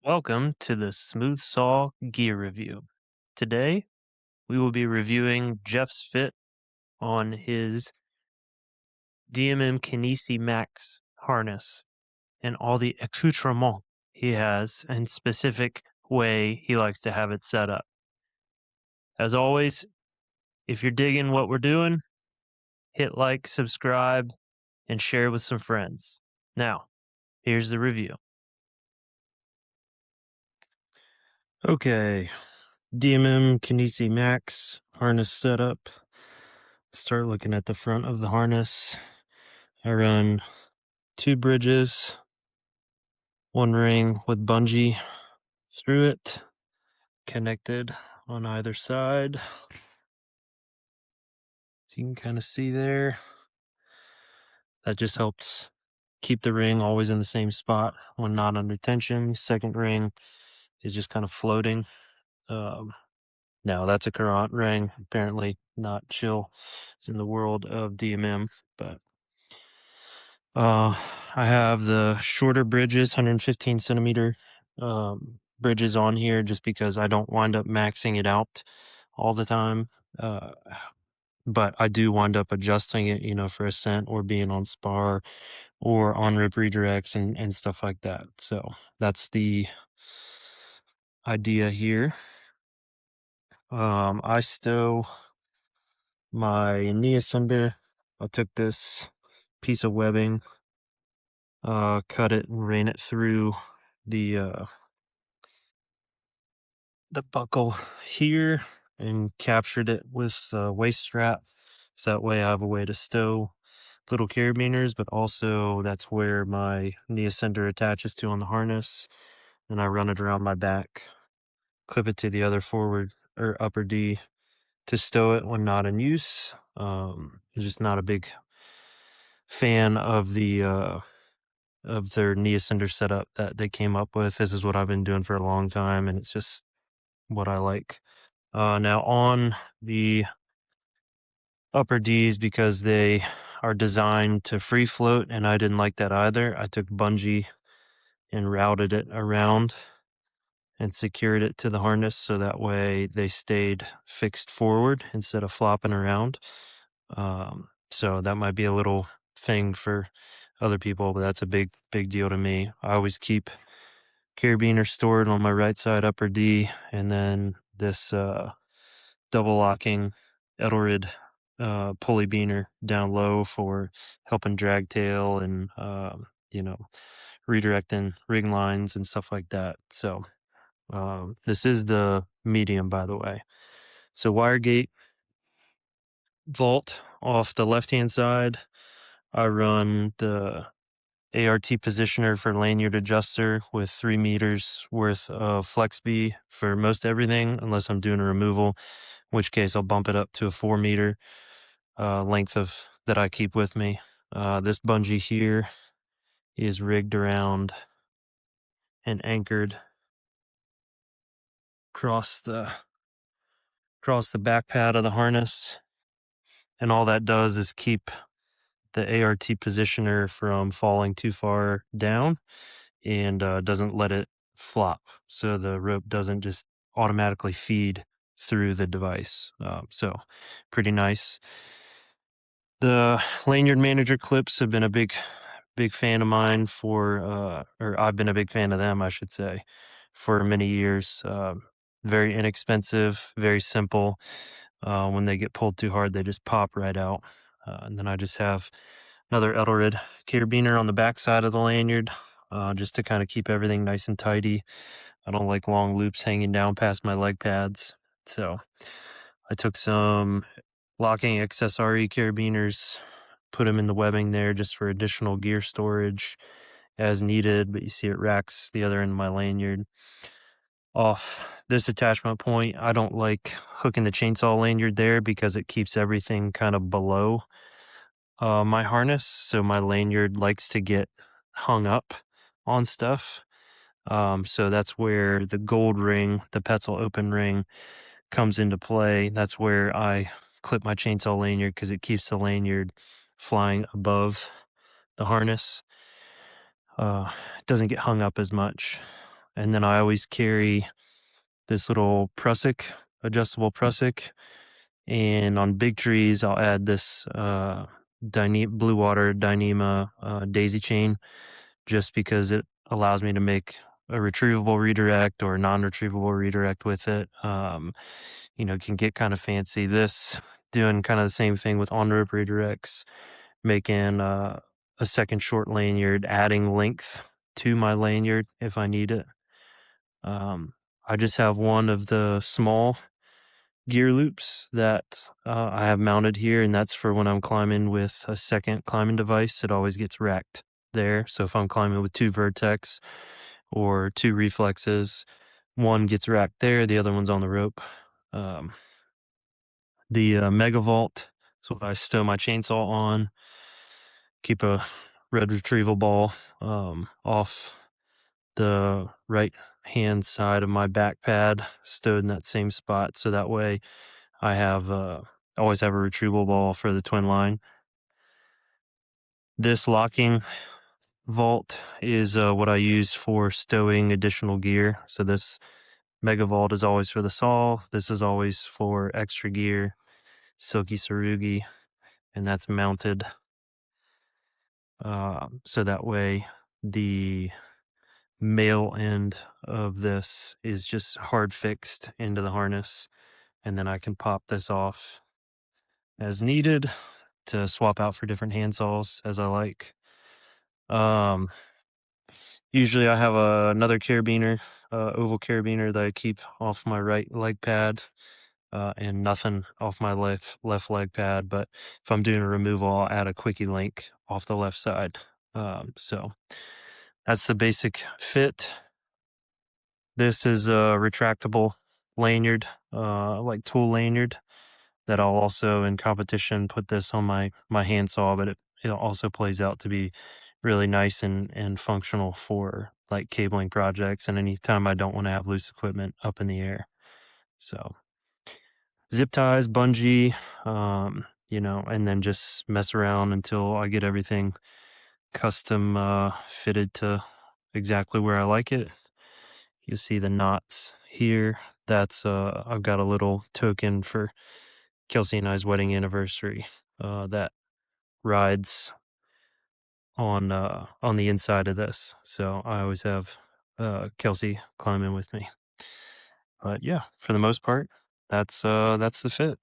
Welcome to the Smooth Saw Gear Review. Today, we will be reviewing Jeff's fit on his DMM Kinesi Max harness and all the accoutrements he has and specific way he likes to have it set up. As always, if you're digging what we're doing, hit like, subscribe, and share with some friends. Now, here's the review. Okay, DMM Kinesi Max harness setup. Start looking at the front of the harness. I run 2 bridges, 1 ring with bungee through it, connected on either side. So you can kind of see there. That just helps keep the ring always in the same spot when not under tension. Second ring is just kind of floating. Now that's a current ring, apparently not chill in the world of DMM, but I have the shorter bridges, 115 centimeter bridges on here just because I don't wind up maxing it out all the time. But I do wind up adjusting it, for ascent or being on spar or on rip redirects and stuff like that. So that's the idea here. I stow my knee ascender. I took this piece of webbing, cut it and ran it through the buckle here and captured it with a waist strap. So that way I have a way to stow little carabiners, but also that's where my knee ascender attaches to on the harness. And I run it around my back, clip it to the other forward or upper D to stow it when not in use. I'm just not a big fan of their knee ascender setup that they came up with. This is what I've been doing for a long time, and it's just what I like. Now on the upper Ds, because they are designed to free float, and I didn't like that either, I took bungee and routed it around and secured it to the harness so that way they stayed fixed forward instead of flopping around. So that might be a little thing for other people, but that's a big deal to me. I always keep carabiner stored on my right side upper D, and then this double locking Edelrid pulley beaner down low for helping drag tail and redirecting ring lines and stuff like that. So this is the medium, by the way. So wire gate vault off the left hand side. I run the ART positioner for lanyard adjuster with 3 meters worth of flex B for most everything, unless I'm doing a removal, in which case I'll bump it up to a 4 meter length of that I keep with me. This bungee here is rigged around and anchored across the back pad of the harness, and all that does is keep the ART positioner from falling too far down and doesn't let it flop, so the rope doesn't just automatically feed through the device. So pretty nice. The lanyard manager clips have been a big fan of mine or I've been a big fan of them, I should say, for many years. Very inexpensive, very simple. When they get pulled too hard, they just pop right out. And then I just have another Edelrid carabiner on the back side of the lanyard, just to kind of keep everything nice and tidy. I don't like long loops hanging down past my leg pads. So I took some locking XSRE carabiners, put them in the webbing there just for additional gear storage as needed, but you see it racks the other end of my lanyard. Off this attachment point, I don't like hooking the chainsaw lanyard there because it keeps everything kind of below my harness, so my lanyard likes to get hung up on stuff. So that's where the gold ring, the Petzl open ring, comes into play. That's where I clip my chainsaw lanyard because it keeps the lanyard flying above the harness. It doesn't get hung up as much. And then I always carry this little prusik, adjustable prusik. And on big trees, I'll add this blue water dyneema daisy chain just because it allows me to make a retrievable redirect or a non-retrievable redirect with it. Can get kind of fancy. This doing kind of the same thing with on-rope redirects, making a second short lanyard, adding length to my lanyard if I need it. I just have one of the small gear loops that I have mounted here, and that's for when I'm climbing with a second climbing device. It always gets racked there. So if I'm climbing with 2 vertex or 2 reflexes, one gets racked there, the other one's on the rope. The Mega Vault is what I stow my chainsaw on. Keep a red retrieval ball off the right hand side of my back pad, stowed in that same spot, so that way I have always have a retrieval ball for the twin line. This locking vault is what I use for stowing additional gear. So this Mega Vault is always for the saw. This is always for extra gear, silky sarugi, and that's mounted so that way the male end of this is just hard fixed into the harness, and then I can pop this off as needed to swap out for different handsaws as I like. Usually I have another carabiner, oval carabiner that I keep off my right leg pad, and nothing off my left leg pad. But if I'm doing a removal, I'll add a quickie link off the left side. So that's the basic fit. This is a retractable lanyard, like tool lanyard, that I'll also in competition put this on my handsaw, but it also plays out to be really nice and functional for like cabling projects and anytime I don't want to have loose equipment up in the air. So zip ties, bungee, and then just mess around until I get everything custom fitted to exactly where I like it. You see the knots here. That's I've got a little token for Kelsey and I's wedding anniversary that rides on the inside of this. So I always have Kelsey climbing with me. But yeah, for the most part, that's the fit.